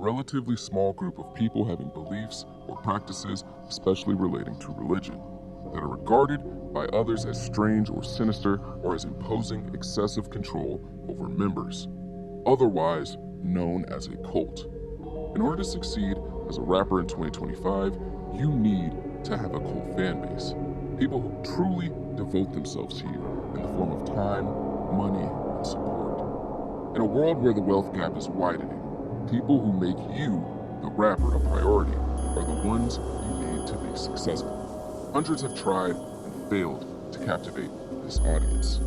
relatively small group of people having beliefs or practices, especially relating to religion, that are regarded by others as strange or sinister or as imposing excessive control over members, otherwise known as a cult. In order to succeed as a rapper in 2025, you need to have a cult fan base. People who truly devote themselves to you in the form of time, money, and support. In a world where the wealth gap is widening, people who make you, the rapper, a priority are the ones you need to be successful. Hundreds have tried and failed to captivate this audience,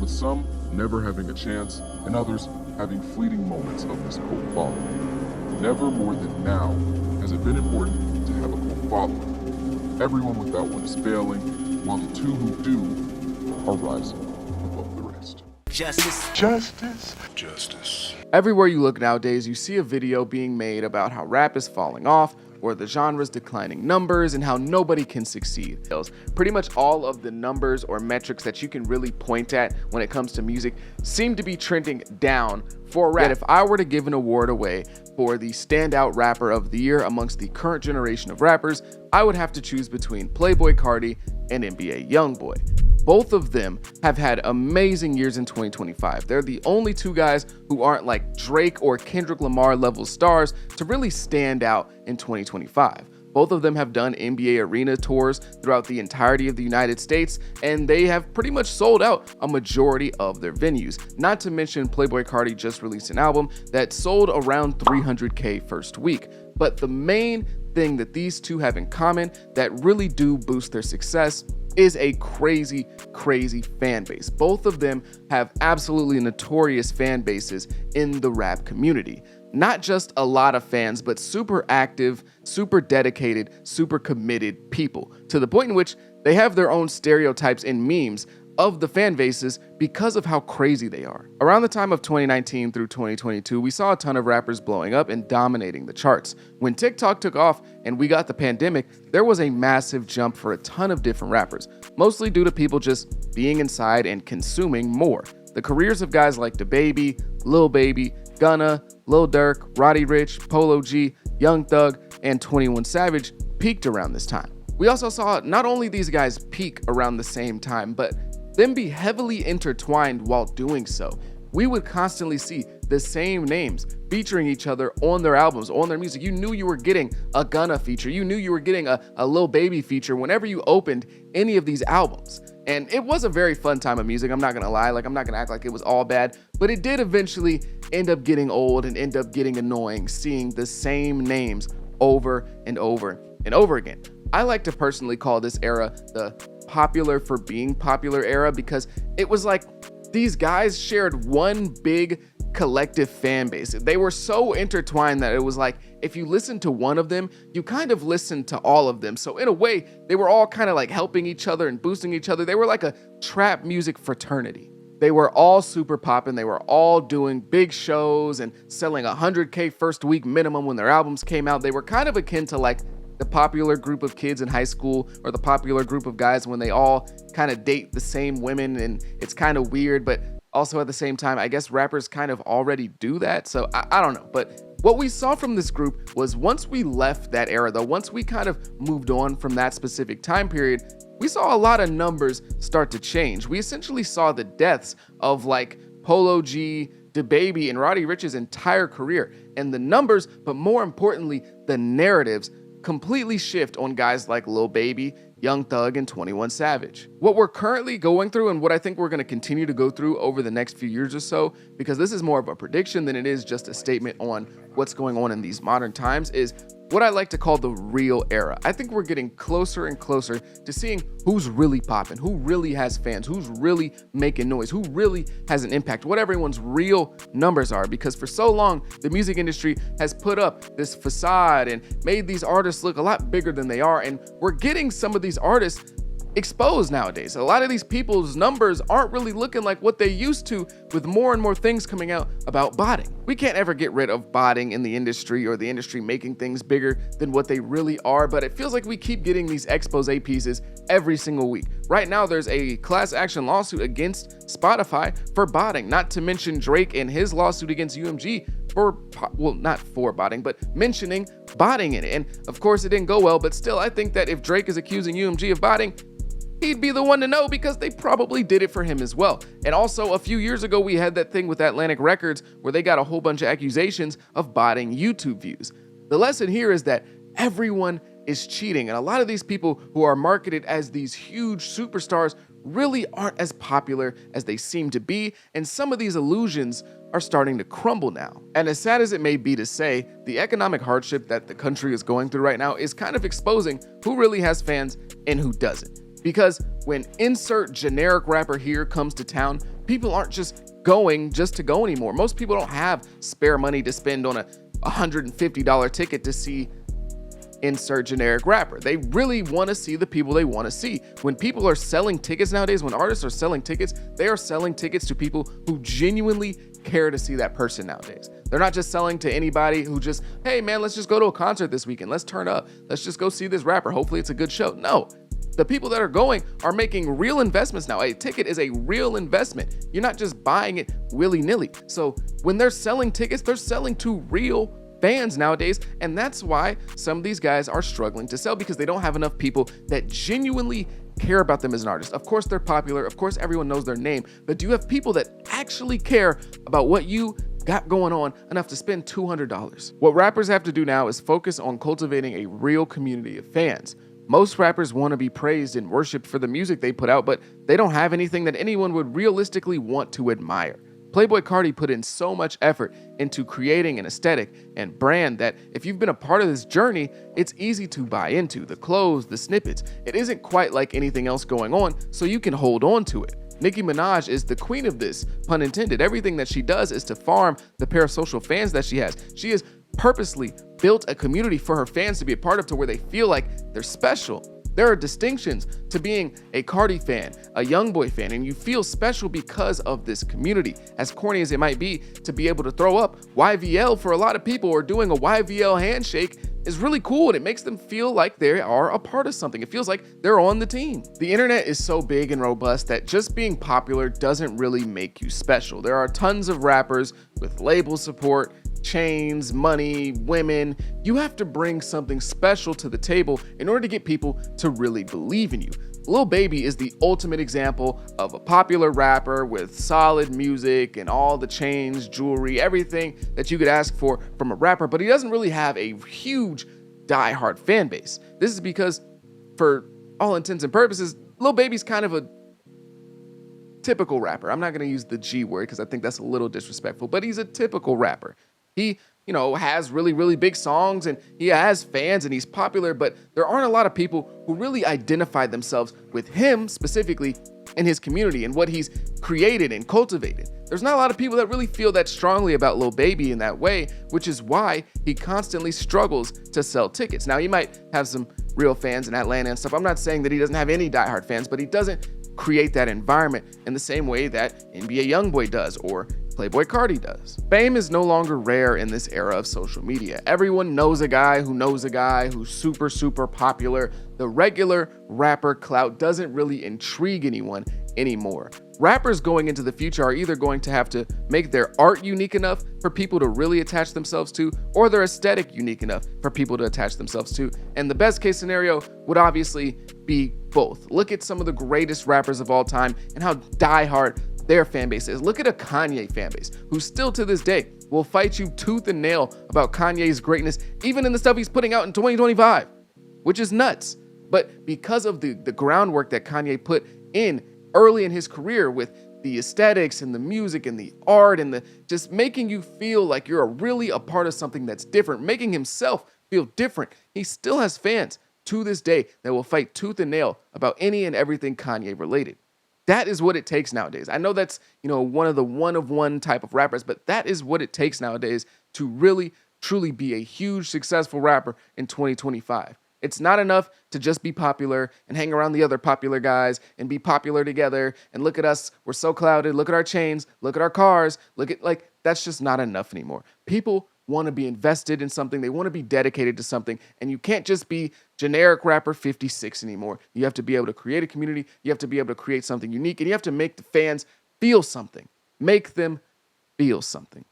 with some never having a chance and others having fleeting moments of this cult following. Never more than now has it been important to have a cult following. Everyone without one is failing, while the two who do are rising above the rest. Justice. Justice. Justice. Everywhere you look nowadays, you see a video being made about how rap is falling off, or the genre's declining numbers, and how nobody can succeed. Pretty much all of the numbers or metrics that you can really point at when it comes to music seem to be trending down for rap. Yet if I were to give an award away for the standout rapper of the year amongst the current generation of rappers, I would have to choose between Playboi Carti and NBA Youngboy. Both of them have had amazing years in 2025. They're the only two guys who aren't like Drake or Kendrick Lamar level stars to really stand out in 2025. Both of them have done NBA arena tours throughout the entirety of the United States, and they have pretty much sold out a majority of their venues. Not to mention Playboi Carti just released an album that sold around 300K first week. But the main thing that these two have in common that really do boost their success is a crazy fan base. Both of them have absolutely notorious fan bases in the rap community. Not just a lot of fans, but super active, super dedicated, super committed people, to the point in which they have their own stereotypes and memes of the fan bases because of how crazy they are. Around the time of 2019 through 2022, we saw a ton of rappers blowing up and dominating the charts. When TikTok took off and we got the pandemic, there was a massive jump for a ton of different rappers, mostly due to people just being inside and consuming more. The careers of guys like DaBaby, Lil Baby, Gunna, Lil Durk, Roddy Ricch, Polo G, Young Thug, and 21 Savage peaked around this time. We also saw not only these guys peak around the same time, but them be heavily intertwined while doing so. We would constantly see the same names featuring each other on their albums, on their music. You knew you were getting a Gunna feature. You knew you were getting a Lil Baby feature whenever you opened any of these albums. And it was a very fun time of music. I'm not gonna lie, I'm not gonna act like it was all bad, but it did eventually end up getting old and end up getting annoying seeing the same names over and over and over again. I like to personally call this era the popular for being popular era, because it was like these guys shared one big collective fan base. They were so intertwined that it was like if you listened to one of them, you kind of listened to all of them. So in a way, they were all kind of like helping each other and boosting each other. They were like a trap music fraternity. They were all super poppin'. They were all doing big shows and selling 100K first week minimum when their albums came out. They were kind of akin to like the popular group of kids in high school, or the popular group of guys when they all kind of date the same women, and it's kind of weird, but also at the same time, I guess rappers kind of already do that. So I don't know. But what we saw from this group was once we left that era, though, once we kind of moved on from that specific time period, we saw a lot of numbers start to change. We essentially saw the deaths of like Polo G, DaBaby, and Roddy Ricch's entire career. And the numbers, but more importantly, the narratives completely shift on guys like Lil Baby, Young Thug, and 21 Savage. What we're currently going through, and what I think we're going to continue to go through over the next few years or so, because this is more of a prediction than it is just a statement on what's going on in these modern times, is what I like to call the real era. I think we're getting closer and closer to seeing who's really popping, who really has fans, who's really making noise, who really has an impact, what everyone's real numbers are. Because for so long, the music industry has put up this facade and made these artists look a lot bigger than they are. And we're getting some of these artists exposed nowadays. A lot of these people's numbers aren't really looking like what they used to, with more and more things coming out about botting. We can't ever get rid of botting in the industry, or the industry making things bigger than what they really are, but it feels like we keep getting these expose pieces every single week. Right now, there's a class action lawsuit against Spotify for botting, not to mention Drake and his lawsuit against UMG well, not for botting, but mentioning botting in it. And of course, it didn't go well, but still, I think that if Drake is accusing UMG of botting, he'd be the one to know because they probably did it for him as well. And also, a few years ago, we had that thing with Atlantic Records where they got a whole bunch of accusations of botting YouTube views. The lesson here is that everyone is cheating, and a lot of these people who are marketed as these huge superstars really aren't as popular as they seem to be, and some of these illusions are starting to crumble now. And as sad as it may be to say, the economic hardship that the country is going through right now is kind of exposing who really has fans and who doesn't. Because when insert generic rapper here comes to town, people aren't just going just to go anymore. Most people don't have spare money to spend on a $150 ticket to see insert generic rapper. They really want to see the people they want to see. When people are selling tickets nowadays, when artists are selling tickets, they are selling tickets to people who genuinely care to see that person nowadays. They're not just selling to anybody who just, hey man, let's just go to a concert this weekend. Let's turn up. Let's just go see this rapper. Hopefully it's a good show. No. The people that are going are making real investments now. A ticket is a real investment. You're not just buying it willy-nilly. So when they're selling tickets, they're selling to real fans nowadays, and that's why some of these guys are struggling to sell, because they don't have enough people that genuinely care about them as an artist. Of course they're popular, of course everyone knows their name, but do you have people that actually care about what you got going on enough to spend $200? What rappers have to do now is focus on cultivating a real community of fans. Most rappers want to be praised and worshipped for the music they put out, but they don't have anything that anyone would realistically want to admire. Playboi Carti put in so much effort into creating an aesthetic and brand that if you've been a part of this journey, it's easy to buy into. The clothes, the snippets, it isn't quite like anything else going on, so you can hold on to it. Nicki Minaj is the queen of this, pun intended. Everything that she does is to farm the parasocial fans that she has. She has purposely built a community for her fans to be a part of, to where they feel like they're special. There are distinctions to being a Carti fan, a YoungBoy fan, and you feel special because of this community. As corny as it might be, to be able to throw up YVL for a lot of people, or doing a YVL handshake, is really cool, and it makes them feel like they are a part of something. It feels like they're on the team. The internet is so big and robust that just being popular doesn't really make you special. There are tons of rappers with label support, chains, money, women. You have to bring something special to the table in order to get people to really believe in you. Lil Baby is the ultimate example of a popular rapper with solid music and all the chains, jewelry, everything that you could ask for from a rapper, but he doesn't really have a huge diehard fan base. This is because, for all intents and purposes, Lil Baby's kind of a typical rapper. I'm not going to use the G word because I think that's a little disrespectful, but he's a typical rapper. He, has really, really big songs, and he has fans, and he's popular, but there aren't a lot of people who really identify themselves with him specifically and his community and what he's created and cultivated. There's not a lot of people that really feel that strongly about Lil Baby in that way, which is why he constantly struggles to sell tickets. Now, he might have some real fans in Atlanta and stuff. I'm not saying that he doesn't have any diehard fans, but he doesn't create that environment in the same way that NBA YoungBoy does, or Playboi Carti does. Fame is no longer rare in this era of social media. Everyone knows a guy who's super, super popular. The regular rapper clout doesn't really intrigue anyone anymore. Rappers going into the future are either going to have to make their art unique enough for people to really attach themselves to, or their aesthetic unique enough for people to attach themselves to. And the best case scenario would obviously be both. Look at some of the greatest rappers of all time and how diehard their fan base is. Look at a Kanye fan base who still to this day will fight you tooth and nail about Kanye's greatness, even in the stuff he's putting out in 2025, which is nuts. But because of the groundwork that Kanye put in early in his career with the aesthetics and the music and the art and the just making you feel like you're really a part of something that's different, making himself feel different, he still has fans to this day that will fight tooth and nail about any and everything Kanye related. That is what it takes nowadays. I know that's, one of the one-of-one type of rappers, but that is what it takes nowadays to really, truly be a huge, successful rapper in 2025. It's not enough to just be popular and hang around the other popular guys and be popular together and look at us, we're so clouded, look at our chains, look at our cars, that's just not enough anymore. People want to be invested in something, they want to be dedicated to something, and you can't just be generic rapper 56 anymore. You have to be able to create a community, you have to be able to create something unique, and you have to make the fans feel something. Make them feel something.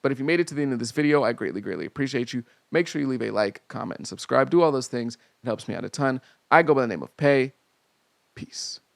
But if you made it to the end of this video, I greatly, greatly appreciate you. Make sure you leave a like, comment, and subscribe. Do all those things. It helps me out a ton. I go by the name of Pay. Peace.